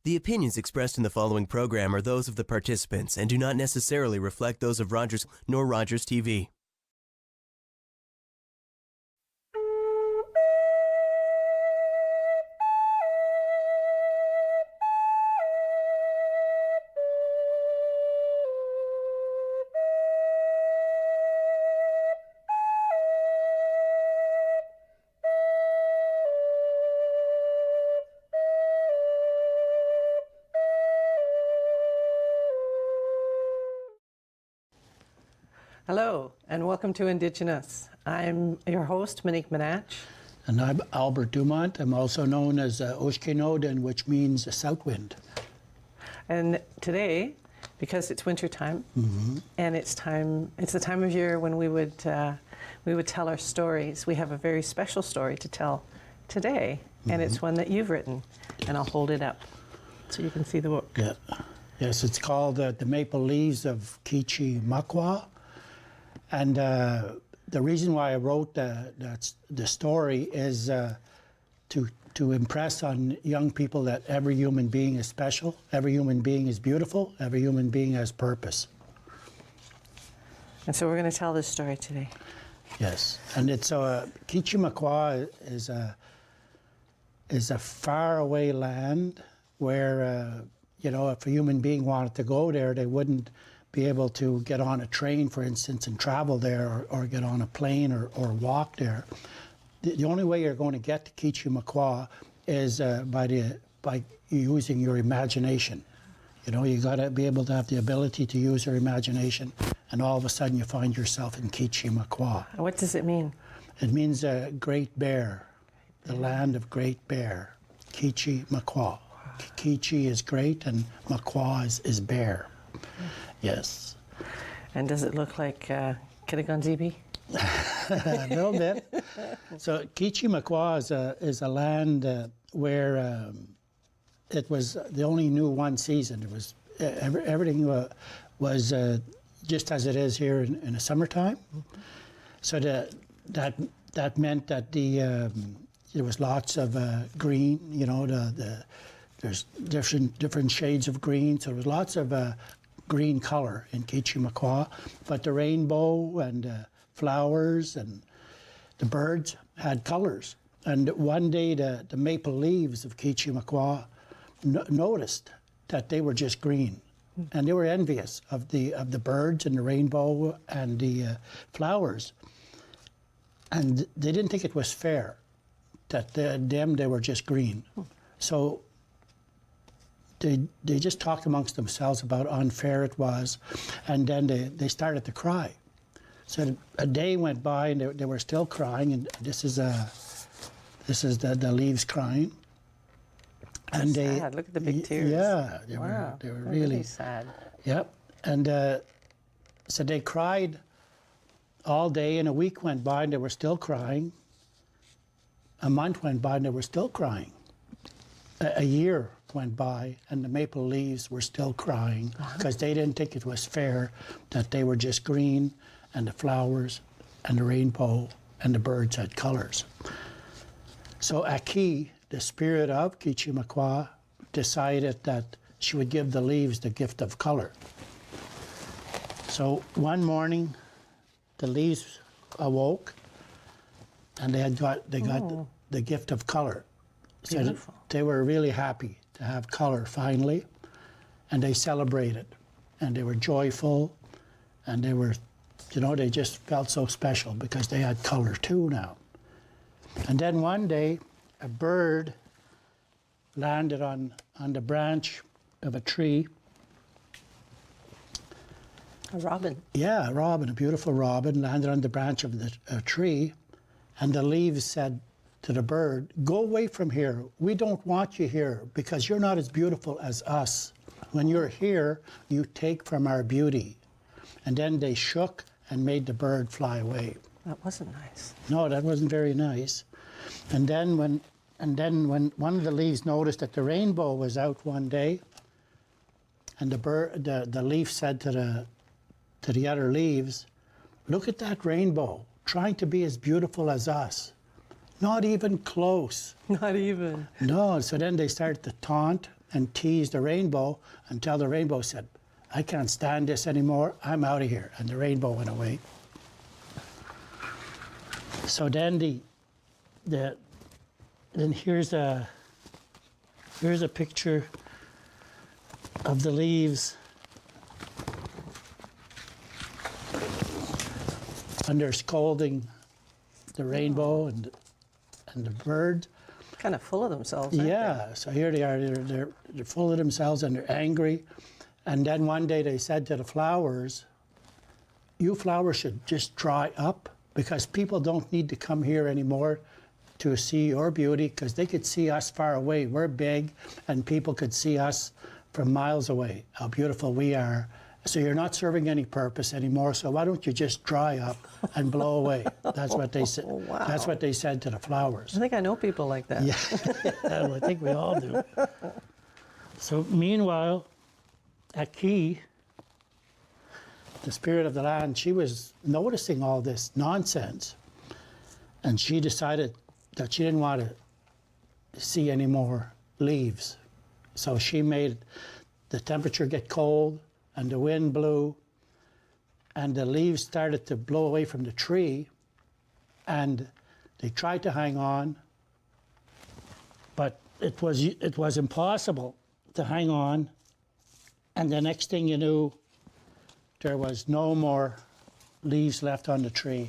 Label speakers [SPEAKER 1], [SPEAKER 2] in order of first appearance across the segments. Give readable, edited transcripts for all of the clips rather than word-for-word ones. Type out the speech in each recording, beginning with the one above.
[SPEAKER 1] The opinions expressed in the following program are those of the participants and do not necessarily reflect those of Rogers nor Rogers TV.
[SPEAKER 2] Hello, and welcome to Indigenous. I'm your host, Monique Menach.
[SPEAKER 3] And I'm Albert Dumont. I'm also known as Oshkenoden, which means a south wind.
[SPEAKER 2] And today, because it's winter time, and it's the time of year when we would tell our stories. We have a very special story to tell today, and it's one that you've written. And I'll hold it up so you can see the book.
[SPEAKER 3] Yeah. Yes, it's called The Maple Leaves of Kichimakwa. And the reason why I wrote the story is to impress on young people that every human being is special, every human being is beautiful, every human being has purpose.
[SPEAKER 2] And so we're going to tell this story today.
[SPEAKER 3] Yes, and it's Kichimakwa is a faraway land where if a human being wanted to go there, they wouldn't be able to get on a train, for instance, and travel there, or get on a plane or walk there. The only way you're going to get to Kichimakwa is by using your imagination. You got to be able to have the ability to use your imagination, and all of a sudden you find yourself in Kichimakwa.
[SPEAKER 2] What does it mean?
[SPEAKER 3] It means a great bear, the land of great bear, Kichimakwa. Kichi is great, and Makwa is bear. Yes.
[SPEAKER 2] And does it look like Kitaganzibi?
[SPEAKER 3] A little bit. So Kichimakwa is a land where it was, they only knew one season. It was everything was just as it is here in the summertime. So that meant that there was lots of green. There's different shades of green. So there was lots of green color in Kichimakwa, but the rainbow and flowers and the birds had colors. And one day the maple leaves of Kichimakwa noticed that they were just green, and they were envious of the birds and the rainbow and the flowers, and they didn't think it was fair that they were just green. So they just talked amongst themselves about how unfair it was, and then they started to cry. So a day went by, and they were still crying, and this is the leaves crying. And
[SPEAKER 2] sad. Look at the big tears.
[SPEAKER 3] Yeah, they
[SPEAKER 2] wow.
[SPEAKER 3] were really
[SPEAKER 2] sad.
[SPEAKER 3] Yep, and so they cried all day, and a week went by, and they were still crying. A month went by, and they were still crying. A year went by, and the maple leaves were still crying because they didn't think it was fair that they were just green, and the flowers and the rainbow and the birds had colors. So Aki, the spirit of Kichimakwa, decided that she would give the leaves the gift of color. So one morning, the leaves awoke, and they got the gift of color. So
[SPEAKER 2] beautiful.
[SPEAKER 3] They were really happy to have color finally, and they celebrated, and they were joyful, and they were, they just felt so special because they had color too now. And then one day, a bird landed on the branch of a tree.
[SPEAKER 2] A robin.
[SPEAKER 3] Yeah, a robin, a beautiful robin, landed on the branch of the tree, and the leaves said to the bird, "Go away from here. We don't want you here because you're not as beautiful as us. When you're here, you take from our beauty." And then they shook and made the bird fly away.
[SPEAKER 2] That wasn't nice.
[SPEAKER 3] No, that wasn't very nice. And then when one of the leaves noticed that the rainbow was out one day, and the leaf said to the other leaves, "Look at that rainbow, trying to be as beautiful as us. Not even close."
[SPEAKER 2] Not even.
[SPEAKER 3] No, so then they started to taunt and teased the rainbow until the rainbow said, I can't stand this anymore, I'm out of here. And the rainbow went away. So then then here's a picture of the leaves and they're scolding the rainbow and the birds.
[SPEAKER 2] Kind of full of themselves, aren't
[SPEAKER 3] Yeah, so here they are, they're full of themselves and they're angry. And then one day they said to the flowers, you flowers should just dry up because people don't need to come here anymore to see your beauty because they could see us far away. We're big and people could see us from miles away, how beautiful we are. So you're not serving any purpose anymore, so why don't you just dry up and blow away? That's what they said.
[SPEAKER 2] Wow.
[SPEAKER 3] That's what they said to the flowers.
[SPEAKER 2] I think I know people like that.
[SPEAKER 3] Yeah, well, I think we all do. So meanwhile, Aki, the spirit of the land, she was noticing all this nonsense, and she decided that she didn't want to see any more leaves. So she made the temperature get cold, and the wind blew, and the leaves started to blow away from the tree, and they tried to hang on, but it was impossible to hang on, and the next thing you knew, there was no more leaves left on the tree,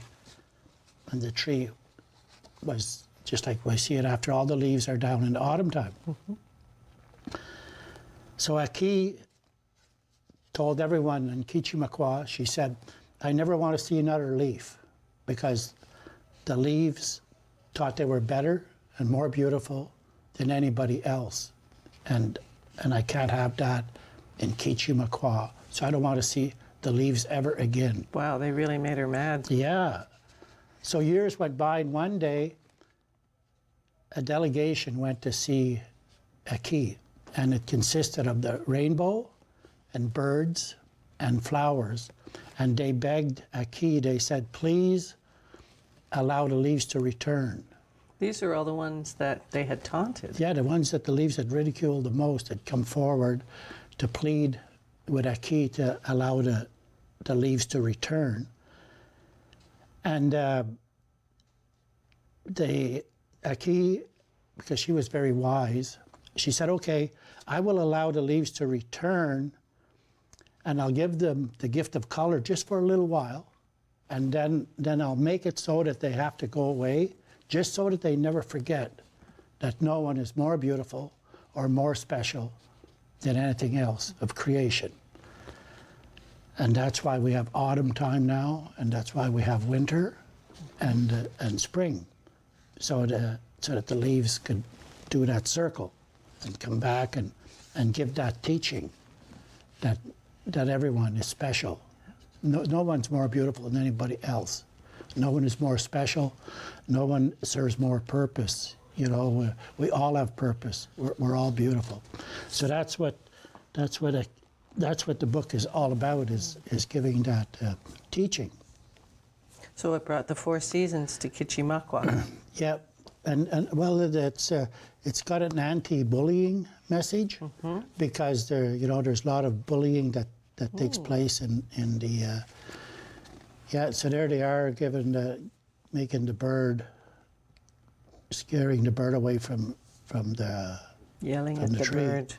[SPEAKER 3] and the tree was just like we see it after all the leaves are down in the autumn time. Mm-hmm. So Aki told everyone in Kichimakwa, she said, I never want to see another leaf because the leaves thought they were better and more beautiful than anybody else. And I can't have that in Kichimakwa. So I don't want to see the leaves ever again.
[SPEAKER 2] Wow, they really made her mad.
[SPEAKER 3] Yeah. So years went by, and one day a delegation went to see Aki, and it consisted of the rainbow and birds and flowers. And they begged Aki, they said, please allow the leaves to return.
[SPEAKER 2] These are all the ones that they had taunted.
[SPEAKER 3] Yeah, the ones that the leaves had ridiculed the most had come forward to plead with Aki to allow the leaves to return. And Aki, because she was very wise, she said, okay, I will allow the leaves to return and I'll give them the gift of color just for a little while. And then I'll make it so that they have to go away, just so that they never forget that no one is more beautiful or more special than anything else of creation. And that's why we have autumn time now, and that's why we have winter and spring, so that the leaves could do that circle and come back and give that teaching that everyone is special. No one's more beautiful than anybody else. No one is more special. No one serves more purpose. You know, we all have purpose. We're all beautiful. So that's what the book is all about. Is giving that teaching.
[SPEAKER 2] So it brought the 4 seasons to Kichimakwa.
[SPEAKER 3] Yeah, and well, it's got an anti-bullying message, mm-hmm. because there's a lot of bullying that takes place in the. So there they are, making the bird, scaring the bird away from the.
[SPEAKER 2] Yelling
[SPEAKER 3] from
[SPEAKER 2] at the
[SPEAKER 3] tree.
[SPEAKER 2] bird.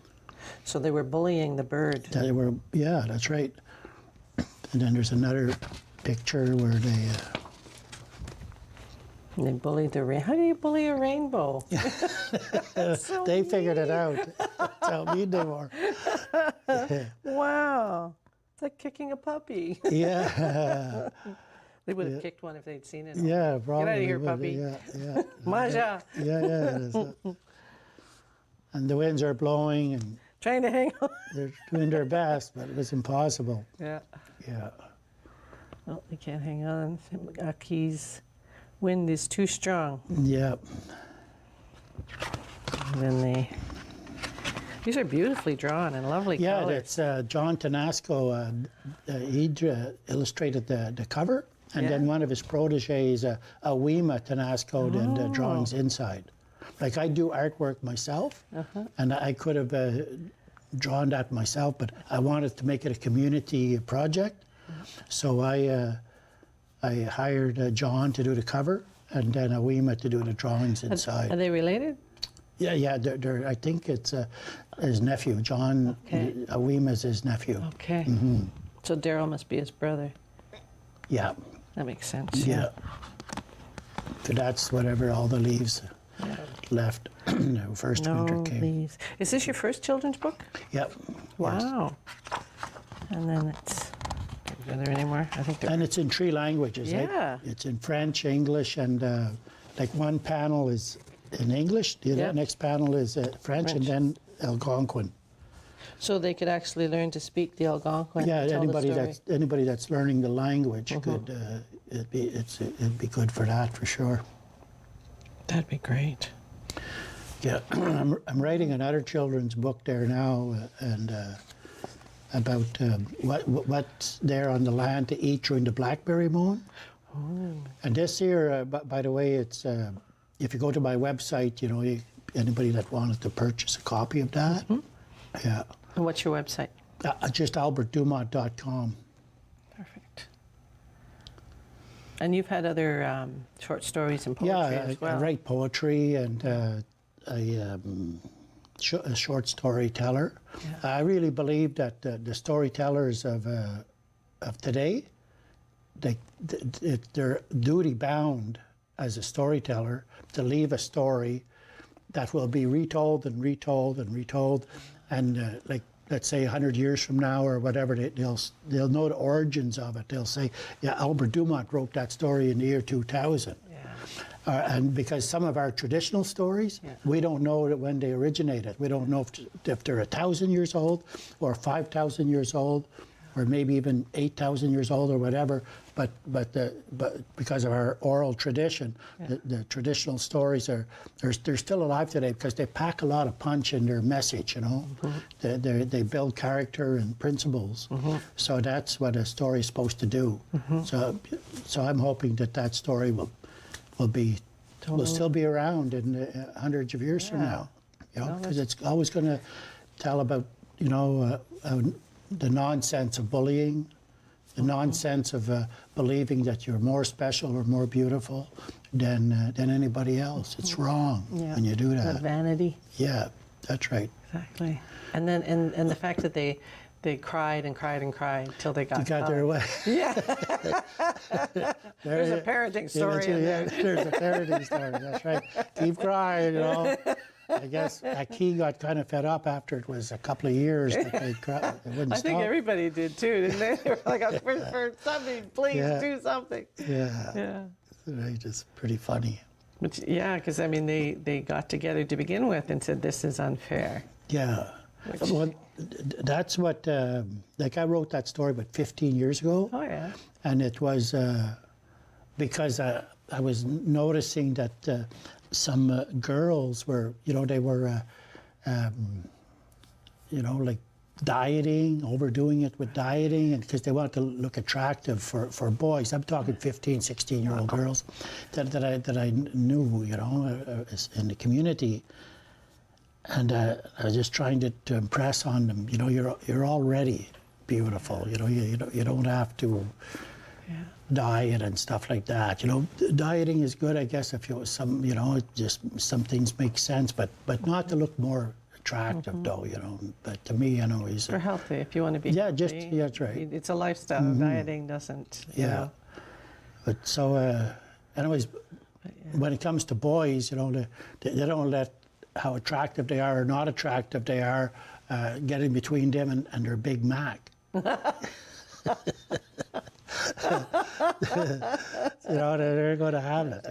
[SPEAKER 2] So they were bullying the bird.
[SPEAKER 3] Yeah, that's right. And then there's another picture where
[SPEAKER 2] they bullied the rainbow. How do you bully a rainbow? So
[SPEAKER 3] they figured it out. That's how mean they were.
[SPEAKER 2] Wow. It's like kicking a puppy.
[SPEAKER 3] Yeah.
[SPEAKER 2] They would have kicked one if they'd seen it.
[SPEAKER 3] Yeah, probably.
[SPEAKER 2] Get out of here, puppy.
[SPEAKER 3] Yeah.
[SPEAKER 2] Maja.
[SPEAKER 3] Yeah. And the winds are blowing, and
[SPEAKER 2] Trying to hang on.
[SPEAKER 3] they're doing their best, but it was impossible.
[SPEAKER 2] Yeah.
[SPEAKER 3] Yeah.
[SPEAKER 2] Well, they can't hang on. Aki's wind is too strong.
[SPEAKER 3] Yeah.
[SPEAKER 2] And then these are beautifully drawn and lovely
[SPEAKER 3] Yeah,
[SPEAKER 2] colors.
[SPEAKER 3] that's John Tanasco. He illustrated the cover, and then one of his proteges, Wima Tanasco, did the drawings inside. like I do artwork myself, and I could have drawn that myself, but I wanted to make it a community project. So I hired John to do the cover, and then Awima to do the drawings inside.
[SPEAKER 2] Are they related?
[SPEAKER 3] Yeah, they're, I think it's his nephew. John,
[SPEAKER 2] Okay.
[SPEAKER 3] Awima's his nephew.
[SPEAKER 2] Okay. So Daryl must be his brother.
[SPEAKER 3] Yeah,
[SPEAKER 2] That makes sense.
[SPEAKER 3] yeah. So that's whatever all the leaves left. The first winter
[SPEAKER 2] No
[SPEAKER 3] came.
[SPEAKER 2] leaves. Is this your first children's book?
[SPEAKER 3] Yep.
[SPEAKER 2] Wow. And then it's. Are there any more? I think there.
[SPEAKER 3] And it's in 3 languages.
[SPEAKER 2] Yeah.
[SPEAKER 3] It's in French, English, and like one panel is in English, the
[SPEAKER 2] Yeah.
[SPEAKER 3] next panel is French, and then Algonquin.
[SPEAKER 2] So they could actually learn to speak the Algonquin.
[SPEAKER 3] Yeah,
[SPEAKER 2] and tell the
[SPEAKER 3] anybody
[SPEAKER 2] story.
[SPEAKER 3] that's learning the language could it'd be good for that for sure.
[SPEAKER 2] That'd be great.
[SPEAKER 3] Yeah, I'm writing another children's book there now, and about what's there on the land to eat during the blackberry moon. And this year, by the way, it's if you go to my website, anybody that wanted to purchase a copy of that, yeah,
[SPEAKER 2] And what's your website?
[SPEAKER 3] just albertdumont.com.
[SPEAKER 2] Perfect. And you've had other short stories and poetry
[SPEAKER 3] Yeah,
[SPEAKER 2] as well.
[SPEAKER 3] I write poetry, and a short storyteller.
[SPEAKER 2] Yeah.
[SPEAKER 3] I really believe that the storytellers of today, they're duty bound as a storyteller to leave a story that will be retold and retold and retold, and like let's say 100 years from now or whatever, they'll know the origins of it. They'll say, yeah, Albert Dumont wrote that story in the year 2000.
[SPEAKER 2] Yeah.
[SPEAKER 3] And because some of our traditional stories, we don't know that when they originated. We don't know if they're 1,000 years old or 5,000 years old, or maybe even 8,000 years old or whatever. But because of our oral tradition, the traditional stories they're still alive today because they pack a lot of punch in their message. They build character and principles. So that's what a story is supposed to do. So I'm hoping that story will still be around in hundreds of years from now, because it's always going to tell about the nonsense of bullying, the nonsense of believing that you're more special or more beautiful than anybody else. It's wrong when you do that.
[SPEAKER 2] The vanity.
[SPEAKER 3] Yeah, that's right.
[SPEAKER 2] Exactly. And then and the fact that they cried and cried and cried till they got
[SPEAKER 3] Their way.
[SPEAKER 2] Yeah. There's a parenting story in there.
[SPEAKER 3] There's a parenting story. That's right. Keep crying, I guess Key got kind of fed up after it was a couple of years that they wouldn't
[SPEAKER 2] I
[SPEAKER 3] stop.
[SPEAKER 2] think everybody did too, didn't they? They were like, for something, please do something.
[SPEAKER 3] Yeah.
[SPEAKER 2] Yeah.
[SPEAKER 3] Right, it's pretty funny.
[SPEAKER 2] But yeah, because I mean, they got together to begin with and said, this is unfair.
[SPEAKER 3] Yeah. Well, that's what, like I wrote that story about 15 years ago.
[SPEAKER 2] Oh, yeah.
[SPEAKER 3] And it was because I was noticing that some girls were, they were, like dieting, overdoing it with dieting, and because they wanted to look attractive for boys. I'm talking 15, 16-year-old girls that I knew, in the community. And I was just trying to impress on them, you're already beautiful. You don't have to diet and stuff like that. Dieting is good, I guess, if you just some things make sense, but not to look more attractive, though. But to me, he's
[SPEAKER 2] For healthy, if you want to be healthy.
[SPEAKER 3] That's right.
[SPEAKER 2] It's a lifestyle. Dieting doesn't.
[SPEAKER 3] But so, anyways, when it comes to boys, they don't let how attractive they are or not attractive they are get in between them and their Big Mac. They're going to have it.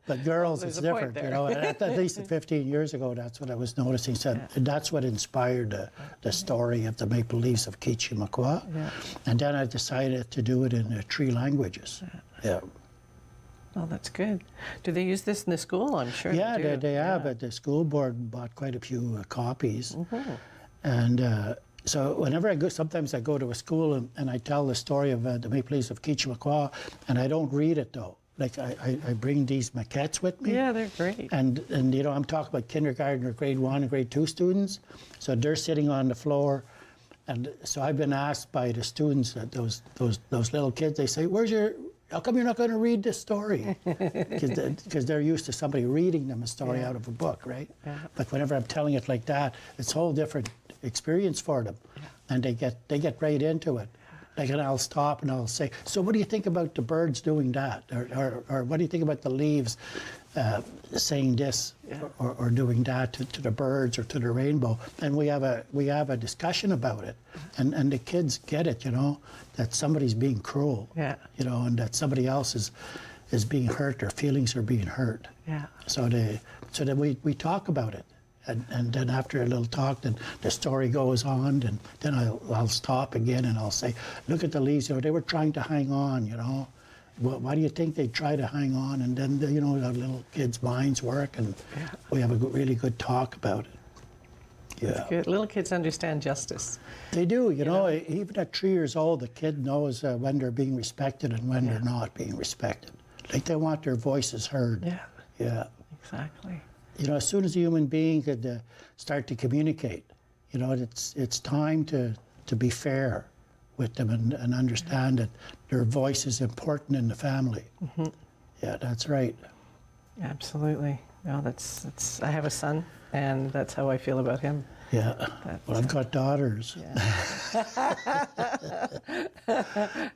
[SPEAKER 3] But girls, it's different. At least 15 years ago, that's what I was noticing. That's what inspired the story of the Maple Leaves of Kichimakwa. And then I decided to do it in 3 languages. Yeah.
[SPEAKER 2] Oh, that's good. Do they use this in the school? I'm sure.
[SPEAKER 3] Yeah,
[SPEAKER 2] they do.
[SPEAKER 3] they have. But the school board bought quite a few copies. And so whenever I go, sometimes I go to a school and I tell the story of the Maple Leaves of Kichimakwa, and I don't read it though. Like I bring these maquettes with me.
[SPEAKER 2] Yeah, they're great.
[SPEAKER 3] And you know, I'm talking about kindergarten or grade 1 and grade 2 students. So they're sitting on the floor. And so I've been asked by the students, those little kids, they say, how come you're not going to read this story? Because they're used to somebody reading them a story out of a book, right?
[SPEAKER 2] Yeah.
[SPEAKER 3] But whenever I'm telling it like that, it's a whole different experience for them. And they get right into it. Like, and I'll stop and I'll say, so what do you think about the birds doing that? Or what do you think about the leaves saying this or doing that to the birds or to the rainbow? And we have a discussion about it. And the kids get it, you know, that somebody's being cruel.
[SPEAKER 2] Yeah.
[SPEAKER 3] You know, and that somebody else is being hurt, their feelings are being hurt.
[SPEAKER 2] Yeah.
[SPEAKER 3] So that we talk about it. And then after a little talk, then the story goes on, and then I'll stop again and I'll say, look at the leaves, you know, they were trying to hang on, you know. Well, why do you think they try to hang on? And then, you know, the little kids' minds work, and we have a really good talk about it. Yeah.
[SPEAKER 2] That's good. Little kids understand justice.
[SPEAKER 3] They do, you know, even at 3 years old, the kid knows when they're being respected and when they're not being respected. Like, they want their voices heard.
[SPEAKER 2] Yeah.
[SPEAKER 3] Yeah.
[SPEAKER 2] Exactly.
[SPEAKER 3] You know, as soon as a human being could start to communicate, you know, it's time to be fair with them and understand that their voice is important in the family. Mm-hmm. Yeah, that's right.
[SPEAKER 2] Absolutely. Well, that's. I have a son, and that's how I feel about him.
[SPEAKER 3] Yeah. Well, I've got daughters.
[SPEAKER 2] Yeah.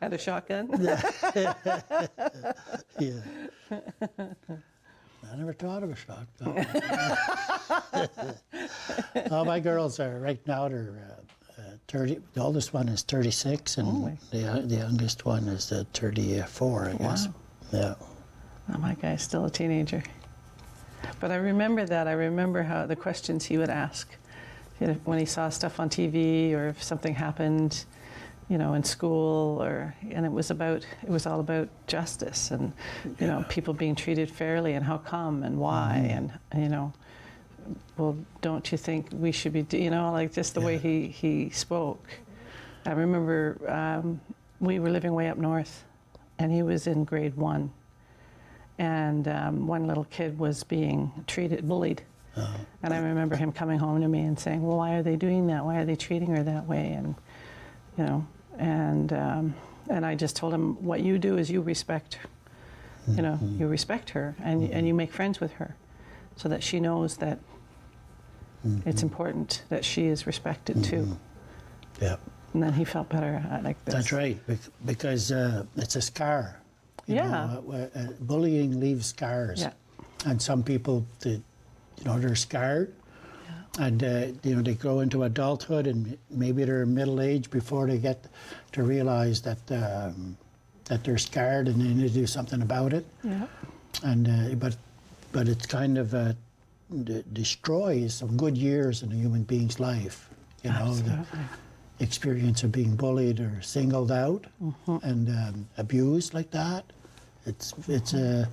[SPEAKER 2] And a shotgun.
[SPEAKER 3] Yeah. I never thought of a shotgun. Oh, my girls are right now. They're 30. The oldest one is 36, and the youngest one is 34. I guess.
[SPEAKER 2] Wow.
[SPEAKER 3] Yeah.
[SPEAKER 2] Oh, my guy's still a teenager. But I remember that. I remember how the questions he would ask, you know, when he saw stuff on TV or if something happened, you know, in school, and it was all about justice and, you know, people being treated fairly and how come and why and, you know, well, don't you think we should be, you know, like just the way he spoke. I remember we were living way up north, and he was in grade 1, and one little kid was being bullied. And I remember him coming home to me and saying, well, why are they doing that? Why are they treating her that way? And, you know, and I just told him, what you do is you respect, you know, you respect her and you make friends with her so that she knows that it's important that she is respected too.
[SPEAKER 3] Yeah.
[SPEAKER 2] And then he felt better like this.
[SPEAKER 3] That's right, because it's a scar. You know, bullying leaves scars.
[SPEAKER 2] Yeah.
[SPEAKER 3] And some people, you know, they're scarred. And, you know, they grow into adulthood and maybe they're middle age before they get to realize that they're scarred and they need to do something about it.
[SPEAKER 2] Yeah.
[SPEAKER 3] And, but it's kind of destroys some good years in a human being's life. You know, the experience of being bullied or singled out and abused like that. It's a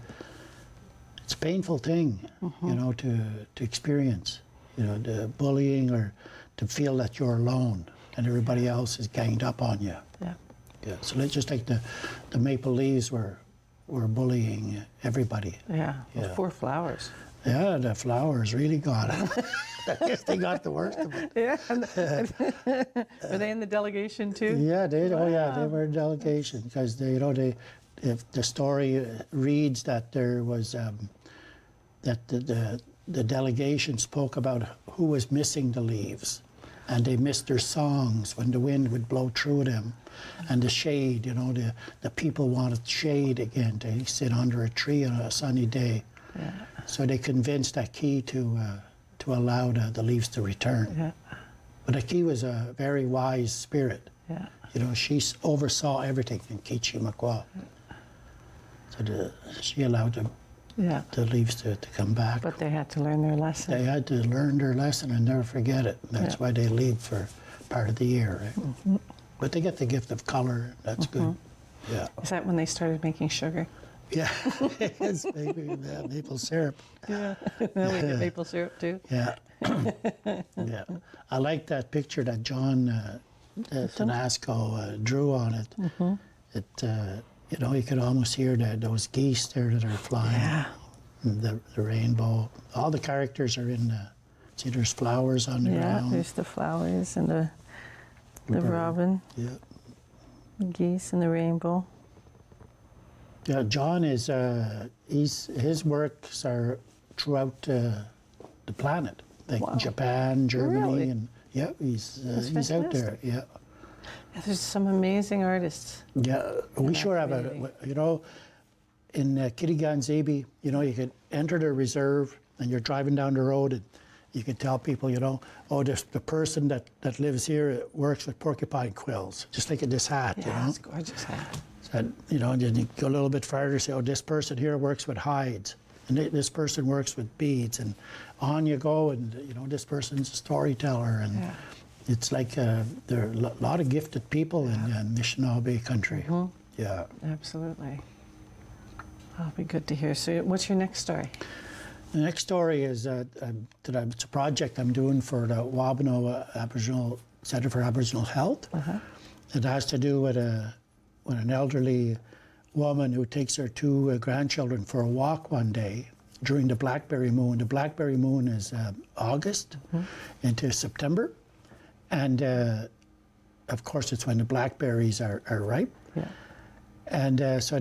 [SPEAKER 3] painful thing, you know, to experience. You know, the bullying or to feel that you're alone and everybody else is ganged up on you.
[SPEAKER 2] Yeah.
[SPEAKER 3] Yeah. So let's just take the maple leaves were bullying everybody.
[SPEAKER 2] Yeah. Well, poor flowers.
[SPEAKER 3] Yeah, the flowers really got it. I guess they got the worst of it.
[SPEAKER 2] Yeah. Were they in the delegation too?
[SPEAKER 3] Yeah, they were in delegation because if the story reads that there was that the delegation spoke about who was missing the leaves, and they missed their songs when the wind would blow through them, and the shade. You know, the people wanted shade again to sit under a tree on a sunny day. Yeah. So they convinced Aki to allow the leaves to return.
[SPEAKER 2] Yeah.
[SPEAKER 3] But Aki was a very wise spirit.
[SPEAKER 2] Yeah.
[SPEAKER 3] You know, she oversaw everything in Kichimakwa. So she allowed the leaves to come back.
[SPEAKER 2] But they had to learn their lesson.
[SPEAKER 3] They had to learn their lesson and never forget it. That's why they leave for part of the year. Right? But they get the gift of color. That's good. Yeah.
[SPEAKER 2] Is that when they started making sugar?
[SPEAKER 3] Yeah, it's maple syrup.
[SPEAKER 2] Yeah, now we get maple syrup too.
[SPEAKER 3] Yeah, yeah. I like that picture that John Tanasco drew on it. you know, you could almost hear those geese there that are flying.
[SPEAKER 2] Yeah.
[SPEAKER 3] And the rainbow. All the characters are in the, see, there's flowers on the
[SPEAKER 2] Yeah,
[SPEAKER 3] ground.
[SPEAKER 2] there's the flowers and the
[SPEAKER 3] Bird.
[SPEAKER 2] robin,
[SPEAKER 3] Yeah.
[SPEAKER 2] the geese and the rainbow.
[SPEAKER 3] Yeah, John is, his works are throughout the planet, like
[SPEAKER 2] Wow.
[SPEAKER 3] Japan, Germany,
[SPEAKER 2] Really?
[SPEAKER 3] and yeah, he's out
[SPEAKER 2] fantastic.
[SPEAKER 3] there. Yeah,
[SPEAKER 2] Yeah, there's some amazing artists.
[SPEAKER 3] yeah. We
[SPEAKER 2] that
[SPEAKER 3] sure have
[SPEAKER 2] community.
[SPEAKER 3] you know, in Kittiganzibi, you know, you could enter the reserve and you're driving down the road and you could tell people, you know, oh, the person that lives here works with porcupine quills, just like in this hat, you
[SPEAKER 2] Yeah,
[SPEAKER 3] know.
[SPEAKER 2] it's gorgeous hat.
[SPEAKER 3] And, you know, and then you go a little bit further, say, oh, this person here works with hides, and this person works with beads, and on you go, and, you know, this person's a storyteller, and
[SPEAKER 2] Yeah.
[SPEAKER 3] it's like there are a lot of gifted people in Anishinaabe country. Yeah.
[SPEAKER 2] Absolutely. That'll be good to hear. So, what's your next story?
[SPEAKER 3] The next story is it's a project I'm doing for the Wabano Aboriginal Centre for Aboriginal Health. It has to do with an elderly woman who takes her two grandchildren for a walk one day during the blackberry moon. The blackberry moon is August into September, and of course it's when the blackberries are ripe.
[SPEAKER 2] Yeah.
[SPEAKER 3] And so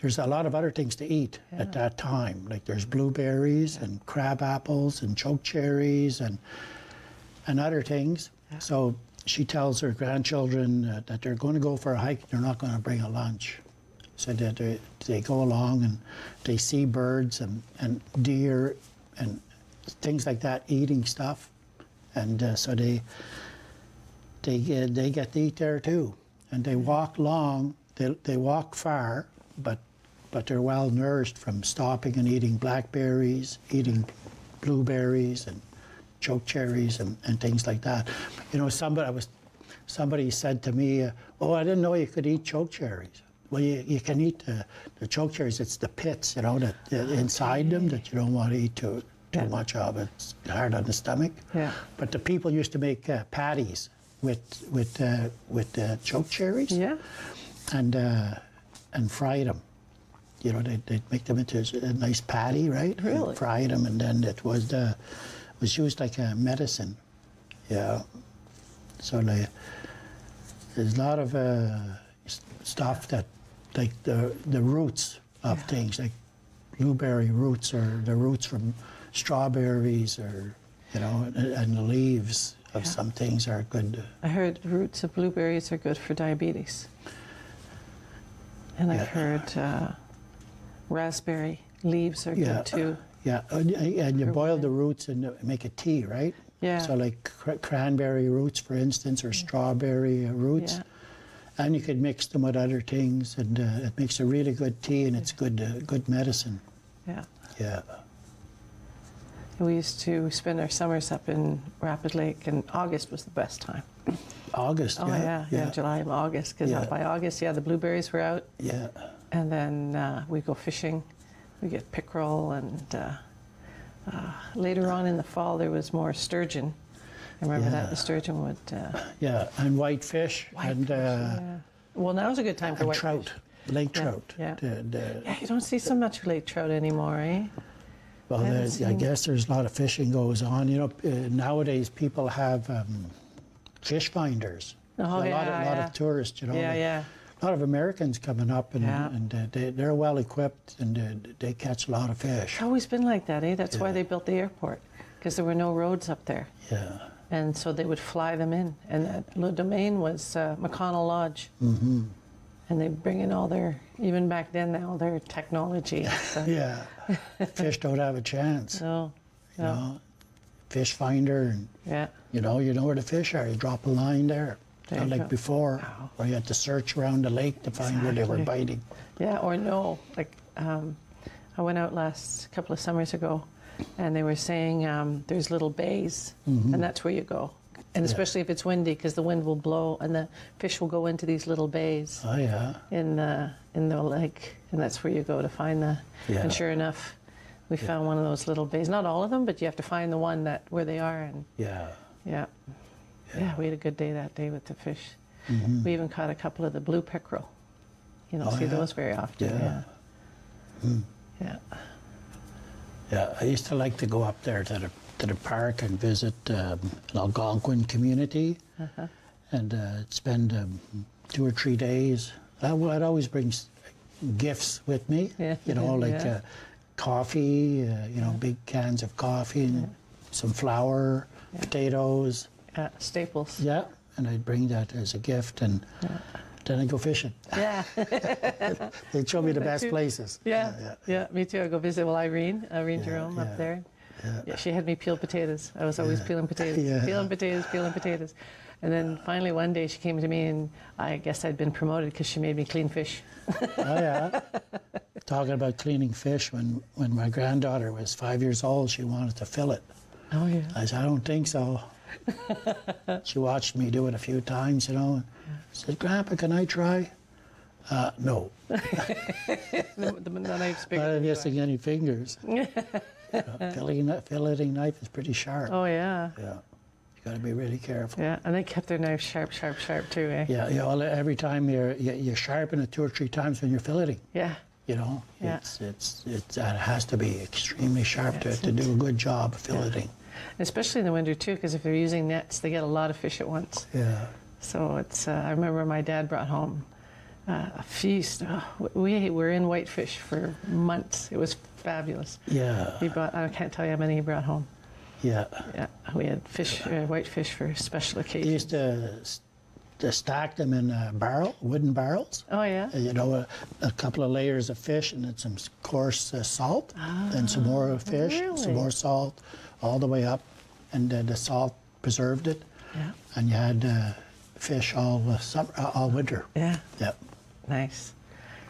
[SPEAKER 3] there's a lot of other things to eat at that time. Like there's blueberries and crab apples and chokecherries and other things. So she tells her grandchildren that they're going to go for a hike. They're not going to bring a lunch. So that they go along and they see birds and deer and things like that eating stuff. And so they get to eat there too. And they walk long. They walk far, but they're well nourished from stopping and eating blackberries, eating blueberries and chokecherries and things like that. You know, somebody said to me, "Oh, I didn't know you could eat chokecherries." Well, you can eat the chokecherries. It's the pits, you know, that inside them that you don't want to eat too much of. It's hard on the stomach.
[SPEAKER 2] Yeah.
[SPEAKER 3] But the people used to make patties with chokecherries.
[SPEAKER 2] Yeah.
[SPEAKER 3] And fry them. You know, they'd make them into a nice patty, right?
[SPEAKER 2] Really?
[SPEAKER 3] And fry them, and then it was used like a medicine. Yeah. So there's a lot of stuff that, like the roots of things, like blueberry roots or the roots from strawberries, or you know, and the leaves of some things are good.
[SPEAKER 2] I heard roots of blueberries are good for diabetes. And I've heard raspberry leaves are good too.
[SPEAKER 3] Yeah, and you boil the roots and make a tea, right?
[SPEAKER 2] Yeah.
[SPEAKER 3] So like cranberry roots, for instance, or strawberry roots.
[SPEAKER 2] Yeah.
[SPEAKER 3] And you could mix them with other things, and it makes a really good tea, and it's good medicine.
[SPEAKER 2] Yeah.
[SPEAKER 3] Yeah.
[SPEAKER 2] We used to spend our summers up in Rapid Lake, and August was the best time.
[SPEAKER 3] August,
[SPEAKER 2] Oh, yeah, July and August, because by August, the blueberries were out.
[SPEAKER 3] Yeah.
[SPEAKER 2] And then we go fishing. We get pickerel, and later on in the fall, there was more sturgeon. I remember that the sturgeon would.
[SPEAKER 3] Yeah, and whitefish and
[SPEAKER 2] Well, now's a good time for
[SPEAKER 3] and
[SPEAKER 2] whitefish.
[SPEAKER 3] trout, lake trout.
[SPEAKER 2] Yeah.
[SPEAKER 3] The-
[SPEAKER 2] Yeah, you don't see so much lake trout anymore, eh?
[SPEAKER 3] well, I guess there's a lot of fishing goes on. You know, nowadays people have fish finders.
[SPEAKER 2] Oh,
[SPEAKER 3] So a lot of tourists, you know.
[SPEAKER 2] Yeah.
[SPEAKER 3] A lot of Americans coming up, and they're well equipped, and they catch a lot of fish.
[SPEAKER 2] It's always been like that, eh? That's why they built the airport, because there were no roads up there.
[SPEAKER 3] Yeah.
[SPEAKER 2] And so they would fly them in. And that Le Domain was McConnell Lodge. Mm-hmm. And they bring in all their, even back then, all their technology. So,
[SPEAKER 3] Yeah. Fish don't have a chance.
[SPEAKER 2] No.
[SPEAKER 3] You know, fish finder, and
[SPEAKER 2] Yeah.
[SPEAKER 3] you know where the fish are. You drop a line there.
[SPEAKER 2] There
[SPEAKER 3] Not
[SPEAKER 2] you
[SPEAKER 3] like
[SPEAKER 2] go.
[SPEAKER 3] before, where you had to search around the lake to find where they were biting.
[SPEAKER 2] Yeah, or no. Like, I went out a couple of summers ago, and they were saying there's little bays, and that's where you go. And especially if it's windy, because the wind will blow, and the fish will go into these little bays
[SPEAKER 3] Oh yeah.
[SPEAKER 2] in the lake, and that's where you go to find the.
[SPEAKER 3] Yeah.
[SPEAKER 2] And sure enough, we found one of those little bays. Not all of them, but you have to find the one where they are. And
[SPEAKER 3] Yeah.
[SPEAKER 2] yeah, we had a good day that day with the fish. We even caught a couple of the blue pickerel. You don't
[SPEAKER 3] Oh,
[SPEAKER 2] see
[SPEAKER 3] yeah?
[SPEAKER 2] those very often.
[SPEAKER 3] Yeah.
[SPEAKER 2] Yeah.
[SPEAKER 3] Yeah, I used to like to go up there to the park and visit an Algonquin community and spend 2 or 3 days. I'd always bring gifts with me,
[SPEAKER 2] Yeah.
[SPEAKER 3] you know, like
[SPEAKER 2] Yeah.
[SPEAKER 3] coffee, you know, big cans of coffee and some flour, potatoes.
[SPEAKER 2] Yeah. Staples.
[SPEAKER 3] Yeah, and I'd bring that as a gift, and then I'd go fishing.
[SPEAKER 2] Yeah.
[SPEAKER 3] They'd show me the
[SPEAKER 2] That
[SPEAKER 3] best
[SPEAKER 2] too.
[SPEAKER 3] places.
[SPEAKER 2] Yeah. Me too. I go visit Irene Jerome
[SPEAKER 3] yeah.
[SPEAKER 2] up there. Yeah, she had me peel potatoes. I was always peeling potatoes,
[SPEAKER 3] Yeah.
[SPEAKER 2] peeling potatoes. And then finally one day she came to me, and I guess I'd been promoted because she made me clean fish.
[SPEAKER 3] Oh yeah. Talking about cleaning fish, when my granddaughter was 5 years old, she wanted to fillet.
[SPEAKER 2] Oh yeah.
[SPEAKER 3] I said, I don't think so. She watched me do it a few times, you know, and said, Grandpa, can I try? No.
[SPEAKER 2] The knife's bigger.
[SPEAKER 3] Not
[SPEAKER 2] than you
[SPEAKER 3] missing any fingers. Filleting knife is pretty sharp.
[SPEAKER 2] are. Oh yeah.
[SPEAKER 3] Yeah. You got to be really careful.
[SPEAKER 2] Yeah, and they kept their knives sharp too, eh?
[SPEAKER 3] Yeah, you know, every time you sharpen it 2 or 3 times when you're filleting.
[SPEAKER 2] Yeah.
[SPEAKER 3] You know,
[SPEAKER 2] Yeah.
[SPEAKER 3] it has to be extremely sharp to do a good job of filleting.
[SPEAKER 2] Especially in the winter too, because if they're using nets, they get a lot of fish at once.
[SPEAKER 3] Yeah.
[SPEAKER 2] So it's. I remember my dad brought home a feast. Oh, we were in whitefish for months. It was fabulous.
[SPEAKER 3] Yeah.
[SPEAKER 2] He brought. I can't tell you how many he brought home.
[SPEAKER 3] Yeah.
[SPEAKER 2] Yeah, we had fish, whitefish for special
[SPEAKER 3] They
[SPEAKER 2] occasions.
[SPEAKER 3] used to stack them in wooden barrels.
[SPEAKER 2] Oh yeah.
[SPEAKER 3] You know, a couple of layers of fish and then some coarse salt, then some more fish,
[SPEAKER 2] really?
[SPEAKER 3] some more salt, all the way up, and the salt preserved it.
[SPEAKER 2] Yeah.
[SPEAKER 3] And you had fish all summer, all winter.
[SPEAKER 2] Yeah.
[SPEAKER 3] Yep.
[SPEAKER 2] Nice.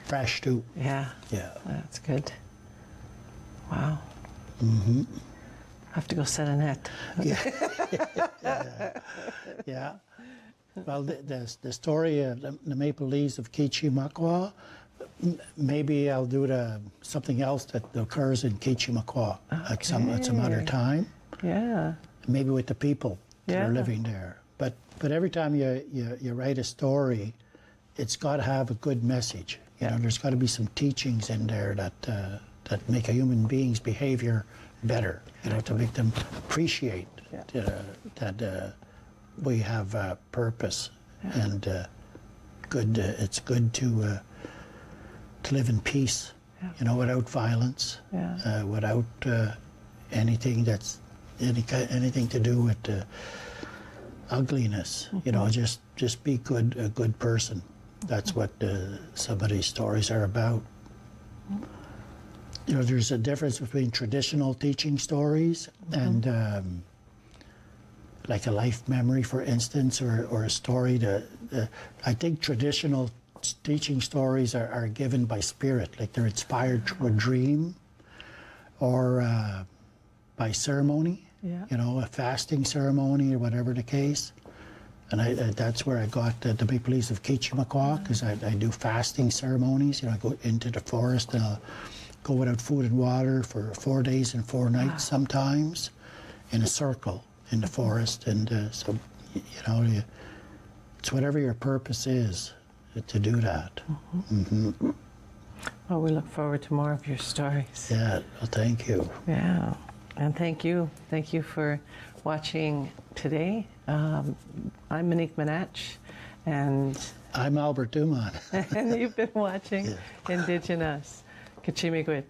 [SPEAKER 3] Fresh too.
[SPEAKER 2] Yeah.
[SPEAKER 3] Yeah.
[SPEAKER 2] That's good. Wow. Mm-hmm. I have to go set a net.
[SPEAKER 3] Yeah. Well, the story of the maple leaves of Kichimakwa, maybe I'll do something else that occurs in Kichimakwa at some other time,
[SPEAKER 2] Yeah.
[SPEAKER 3] maybe with the people that
[SPEAKER 2] Yeah.
[SPEAKER 3] are living there. But every time you write a story, it's got to have a good message. You know, there's got to be some teachings in there that make a human being's behavior better. You know, to make them appreciate that we have purpose and good. It's good to live in peace. You know, without violence, without anything that's anything to do with ugliness. You know, just be good, a good person. That's what some of these stories are about. You know, there's a difference between traditional teaching stories and like a life memory, for instance, or a story I think traditional teaching stories are given by spirit, like they're inspired through a dream or by ceremony, you know, a fasting ceremony or whatever the case. And that's where I got the maple leaves of Kichimakwa, because I do fasting ceremonies. You know, I go into the forest and I'll go without food and water for 4 days and 4 nights sometimes in a circle in the forest. And so, you know, it's whatever your purpose is to do that.
[SPEAKER 2] Well, we look forward to more of your stories.
[SPEAKER 3] Yeah, well, thank you.
[SPEAKER 2] Yeah. And thank you. Thank you for watching today. I'm Monique Manach, and
[SPEAKER 3] I'm Albert Duman.
[SPEAKER 2] and you've been watching Indigenous. Kachimigwich.